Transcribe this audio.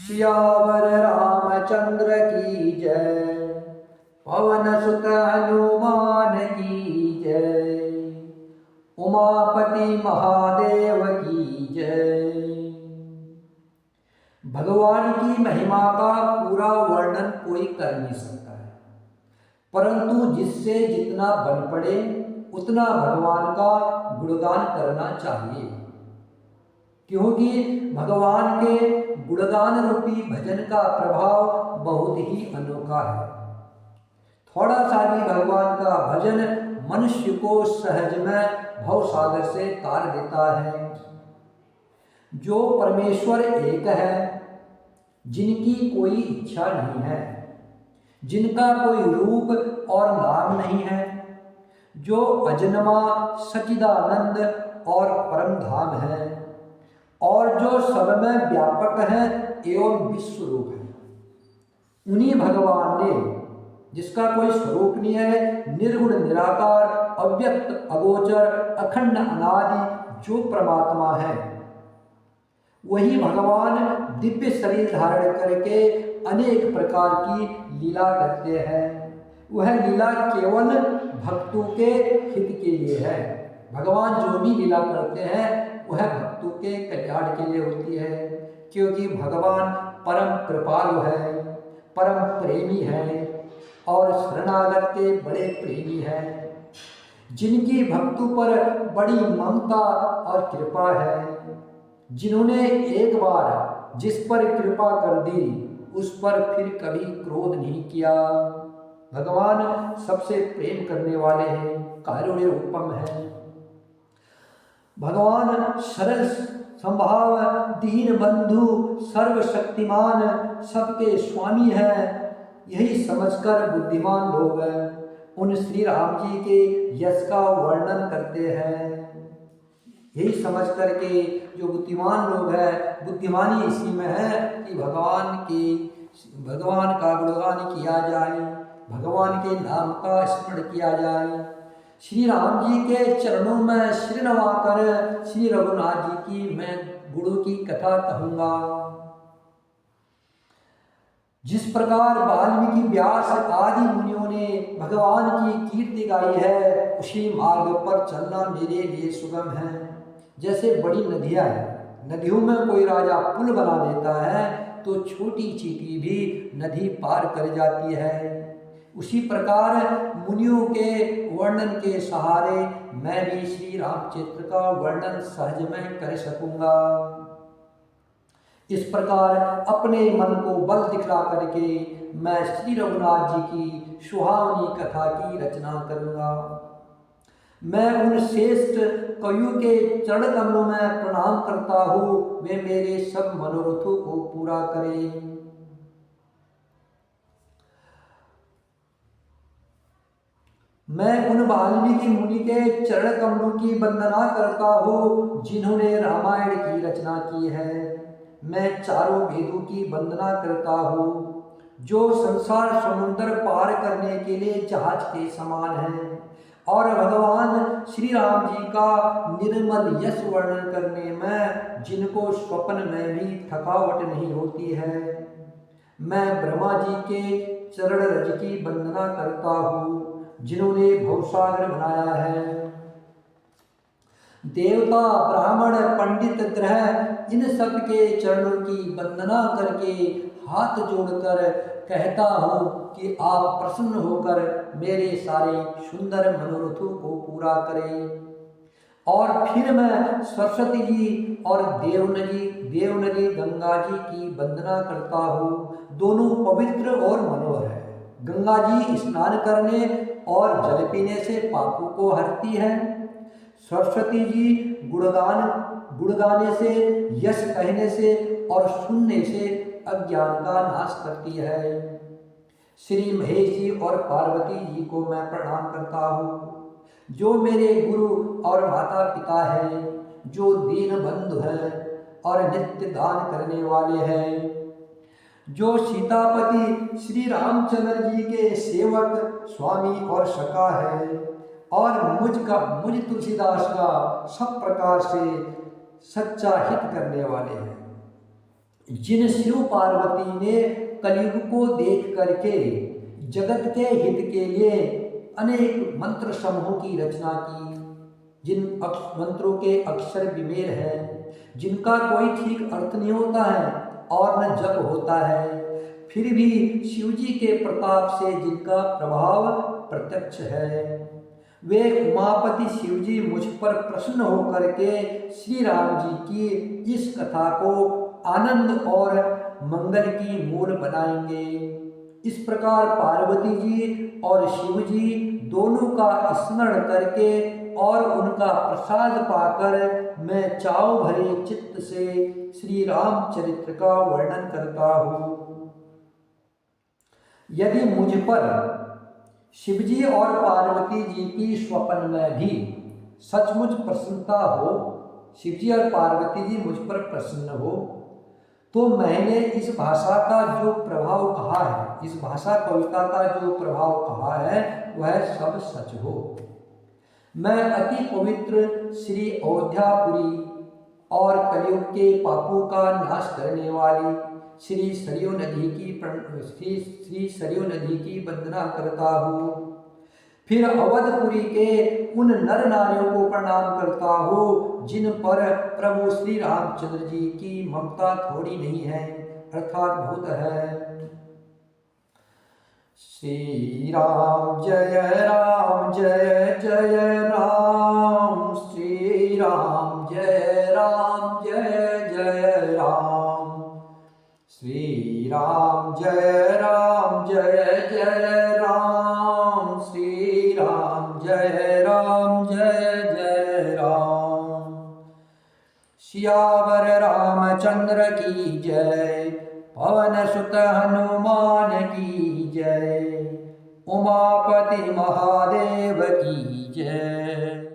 सियावर रामचंद्र की जय, पवन सुत हनुमान की जय, उमापति महादेव की जय। भगवान की महिमा का पूरा वर्णन कोई कर नहीं सकता है, परंतु जिससे जितना बन पड़े उतना भगवान का गुणगान करना चाहिए, क्योंकि भगवान के गुणगान रूपी भजन का प्रभाव बहुत ही अनोखा है। थोड़ा सा भी भगवान का भजन मनुष्य को सहज में भवसागर से तार देता है। जो परमेश्वर एक है, जिनकी कोई इच्छा नहीं है, जिनका कोई रूप और नाम नहीं है, जो अजन्मा सच्चिदानंद और परम धाम है, और जो सब में व्यापक है एवं विश्व रूप है, उन्हीं भगवान ने, जिसका कोई स्वरूप नहीं है, निर्गुण निराकार अव्यक्त अगोचर अखंड अनादि जो परमात्मा है, वही भगवान दिव्य शरीर धारण करके अनेक प्रकार की लीला करते हैं। वह लीला केवल भक्तों के हित के लिए है। भगवान जो भी लीला करते हैं वह भक्तों के कल्याण के लिए होती है, क्योंकि भगवान परम कृपालु है, परम प्रेमी है और शरणागत के बड़े प्रेमी है। जिनकी भक्तों पर बड़ी ममता और कृपा है, जिन्होंने एक बार जिस पर कृपा कर दी उस पर फिर कभी क्रोध नहीं किया। भगवान सबसे प्रेम करने वाले हैं, कारुण्य रूपम है। भगवान सरल संभाव, दीन बंधु, सर्वशक्तिमान, सबके स्वामी है। यही समझकर बुद्धिमान लोग उन श्री राम जी के यश का वर्णन करते हैं। यही समझ करके जो बुद्धिमान लोग हैं, बुद्धिमानी इसी में है कि भगवान का गुणगान किया जाए, भगवान के नाम का स्मरण किया जाए। श्री राम जी के चरणों में सिर नवाकर श्री रघुनाथ जी की मैं गुणों की कथा कहूँगा। जिस प्रकार वाल्मीकि व्यास आदि मुनियों ने भगवान की कीर्ति गाई है, उसी मार्ग पर चलना मेरे लिए सुगम है। जैसे बड़ी नदियाँ हैं, नदियों में कोई राजा पुल बना देता है तो छोटी चींटी भी नदी पार कर जाती है। उसी प्रकार मुनियों के वर्णन के सहारे मैं भी श्री रामचरित्र का वर्णन सहज में कर सकूंगा। इस प्रकार अपने मन को बल दिखला करके मैं श्री रघुनाथ जी की सुहावनी कथा की रचना करूंगा। मैं उन श्रेष्ठ कवियों के चरण कमलों में प्रणाम करता हूँ, वे मेरे सब मनोरथों को पूरा करें। मैं उन वाल्मीकि मुनि के चरण कमलों की वंदना करता हूँ जिन्होंने रामायण की रचना की है। मैं चारों वेदों की वंदना करता हूँ जो संसार समुद्र पार करने के लिए जहाज के समान है, और भगवान श्री राम जी का निर्मल यश वर्णन करने में जिनको स्वप्न में भी थकावट नहीं होती है। मैं ब्रह्मा जी के चरण रज की वंदना करता हूँ जिन्होंने भवसागर बनाया है। देवता, ब्राह्मण, पंडित, ग्रह, इन सब के चरणों की वंदना करके हाथ जोड़कर कहता हूँ कि आप प्रसन्न होकर मेरे सारे सुंदर मनोरथों को पूरा करें। और फिर मैं सरस्वती जी और देवनदी गंगा जी की वंदना करता हूँ। दोनों पवित्र और मनोहर है। गंगा जी स्नान करने और जल पीने से पापों को हरती है। सरस्वती जी गुण गाने से, यश कहने से और सुनने से अज्ञान का नाश करती है। श्री महेश जी और पार्वती जी को मैं प्रणाम करता हूँ जो मेरे गुरु और माता पिता है, जो दीन बंधु है और नित्य दान करने वाले हैं, जो सीतापति श्री रामचंद्र जी के सेवक, स्वामी और सखा है, और मुझ तुलसीदास का सब प्रकार से सच्चा हित करने वाले हैं। जिन शिव पार्वती ने कलयुग को देख करके जगत के हित के लिए अनेक मंत्र समूहों की रचना की, जिन मंत्रों के अक्षर विमेल हैं, जिनका कोई ठीक अर्थ नहीं होता है और न जप होता है, फिर भी शिव जी के प्रताप से जिनका प्रभाव प्रत्यक्ष है, वे उमापति शिव जी मुझ पर प्रसन्न होकर के श्री राम जी की इस कथा को आनंद और मंगल की मूल बनाएंगे। इस प्रकार पार्वती जी और शिव जी दोनों का स्मरण करके और उनका प्रसाद पाकर मैं चाव भरे चित्त से श्री रामचरित्र का वर्णन करता हूँ। यदि मुझ पर शिवजी और पार्वती जी की स्वप्न में भी सचमुच प्रसन्नता हो, शिवजी और पार्वती जी मुझ पर प्रसन्न हो, तो मैंने इस भाषा का जो प्रभाव कहा है, इस भाषा कविता का जो प्रभाव कहा है, वह सब सच हो। मैं अति पवित्र श्री अयोध्यापुरी और कलयुग के पापों का नाश करने वाली श्री सरयू नदी की वंदना करता हूँ। फिर अवधपुरी के उन नर नारियों को प्रणाम करता हूँ जिन पर प्रभु श्री रामचंद्र जी की ममता थोड़ी नहीं है, अर्थात बहुत है। श्री राम जय राम जय जय राम, श्री राम जय जय राम, श्री राम जय जय राम, श्री राम जय जय राम। सियावर रामचंद्र की जय, पवन सुत हनुमान की जय, उमापति महादेव की जय।